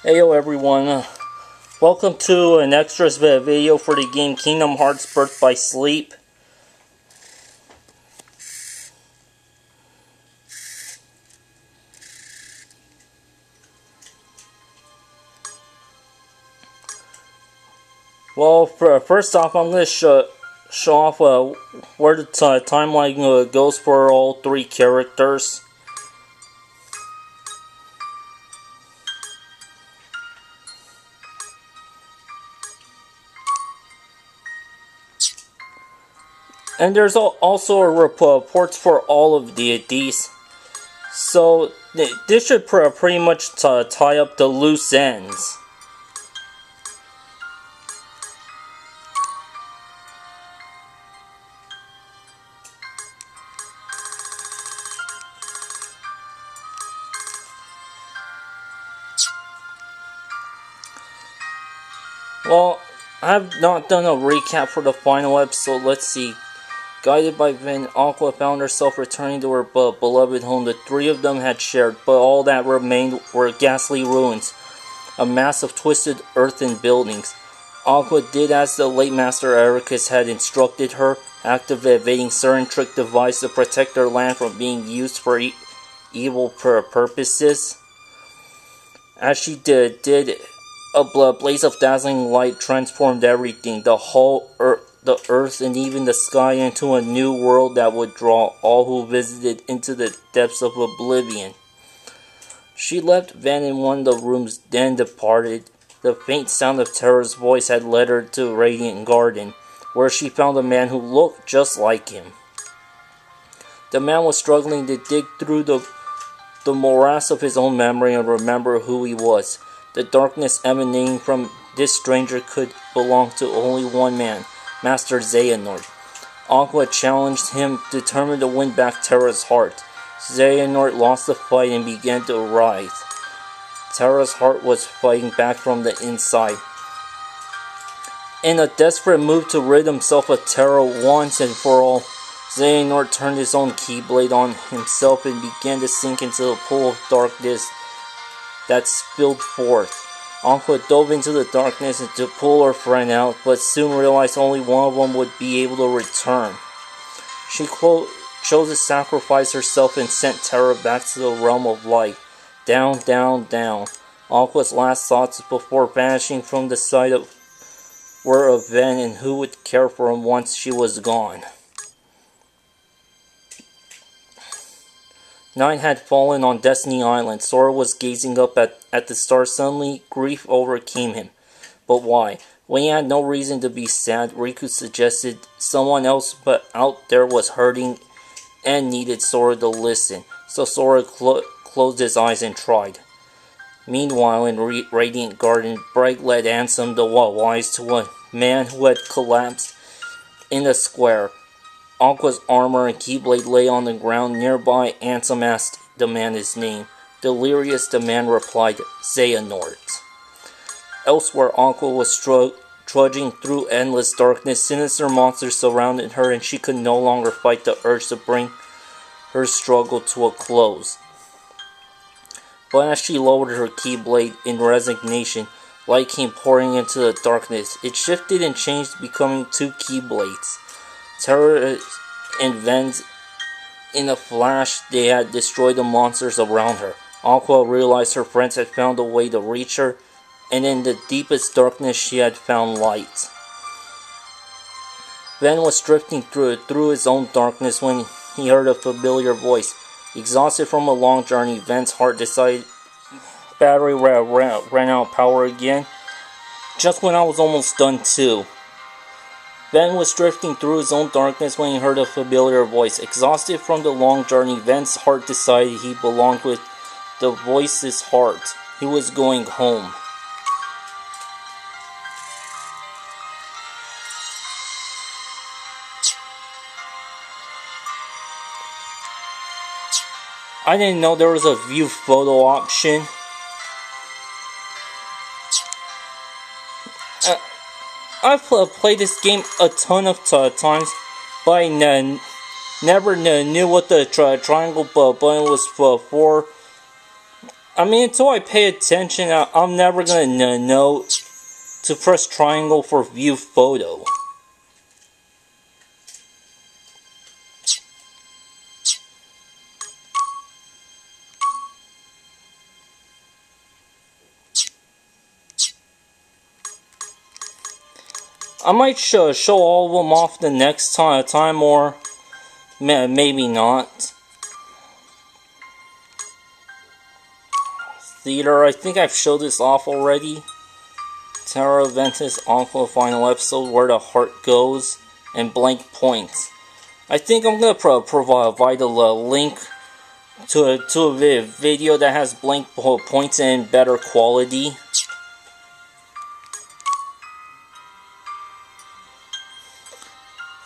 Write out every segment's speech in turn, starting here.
Heyo everyone, welcome to an extras video for the game Kingdom Hearts Birth by Sleep. Well, first off, I'm going to show off where the timeline goes for all three characters. And there's also reports for all of these. So this should pretty much tie up the loose ends. Well, I have not done a recap for the final episode. Let's see. Guided by Ven, Aqua found herself returning to her beloved home. The three of them had shared, but all that remained were ghastly ruins, a mass of twisted earthen buildings. Aqua did as the late Master Ericus had instructed her, activating certain trick device to protect her land from being used for evil purposes. As she did, a blaze of dazzling light transformed everything, the earth and even the sky, into a new world that would draw all who visited into the depths of oblivion. She left Van in one of the rooms, then departed. The faint sound of Terra's voice had led her to Radiant Garden, where she found a man who looked just like him. The man was struggling to dig through the morass of his own memory and remember who he was. The darkness emanating from this stranger could belong to only one man, Master Xehanort. Aqua challenged him, determined to win back Terra's heart. Xehanort lost the fight and began to writhe. Terra's heart was fighting back from the inside. In a desperate move to rid himself of Terra once and for all, Xehanort turned his own keyblade on himself and began to sink into the pool of darkness that spilled forth. Aqua dove into the darkness to pull her friend out, but soon realized only one of them would be able to return. She chose to sacrifice herself and sent Terra back to the realm of light. Down, down, down. Aqua's last thoughts before vanishing from the sight were of Ven and who would care for him once she was gone. Night had fallen on Destiny Island. Sora was gazing up at the stars. Suddenly, grief overcame him. But why? When he had no reason to be sad, Riku suggested someone else but out there was hurting and needed Sora to listen. So Sora closed his eyes and tried. Meanwhile, in Radiant Garden, Bright led Ansem the Wise to a man who had collapsed in the square. Aqua's armor and keyblade lay on the ground nearby. Ansem asked the man his name. Delirious, the man replied, Xehanort. Elsewhere, Aqua was trudging through endless darkness. Sinister monsters surrounded her, and she could no longer fight the urge to bring her struggle to a close. But as she lowered her keyblade in resignation, light came pouring into the darkness. It shifted and changed, becoming two keyblades. Terra and Ven's, in a flash, they had destroyed the monsters around her. Aqua realized her friends had found a way to reach her, and in the deepest darkness she had found light. Ven was drifting through his own darkness when he heard a familiar voice. Exhausted from a long journey, Ven's heart decided battery ran out of power again, just when I was almost done too. Ven was drifting through his own darkness when he heard a familiar voice. Exhausted from the long journey, Ven's heart decided he belonged with the voice's heart. He was going home. I didn't know there was a view photo option. I've played this game a ton of times, but I never knew what the triangle button was for. I mean, until I pay attention, I'm never gonna know to press triangle for view photo. I might show all of them off the next time or maybe not. Theater, I think I've showed this off already. Terra Ventus Aqua final episode, Where the Heart Goes, and Blank Points. I think I'm gonna provide a link to a video that has blank points and better quality.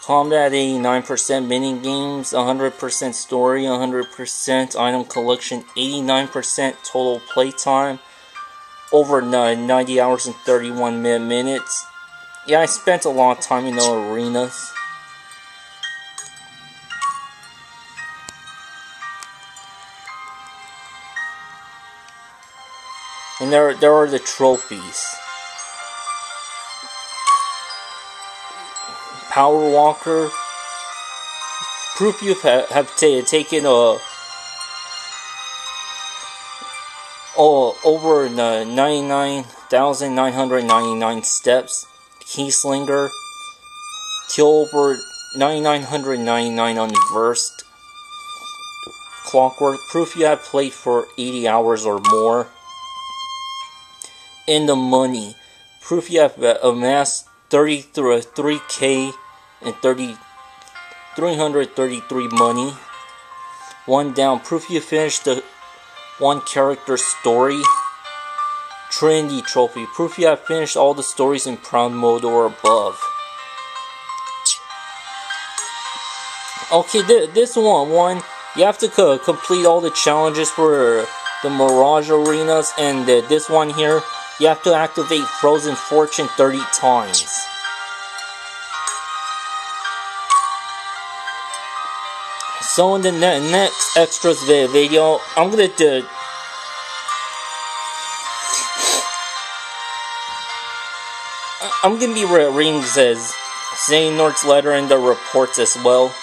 Combat 89%, mini games 100%, story 100%, item collection 89%, total playtime over 90 hours and 31 minutes. Yeah, I spent a lot of time in the arenas. And there are the trophies. Power Walker. Proof you have taken over 99,999 steps. Keyslinger. Kill over 9,999 unversed. Clockwork. Proof you have played for 80 hours or more. In the money. Proof you have amassed 3K and 333 money. One down. Proof you finished the one character story. Trinity Trophy. Proof you have finished all the stories in Proud Mode or above. Okay, this one you have to complete all the challenges for the Mirage Arenas, and this one here, you have to activate Frozen Fortune 30 times. So in the next extras video, I'm gonna do. I'm gonna be reading Xehanort's letter and the reports as well.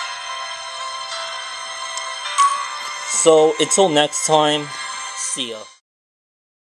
So until next time, see ya.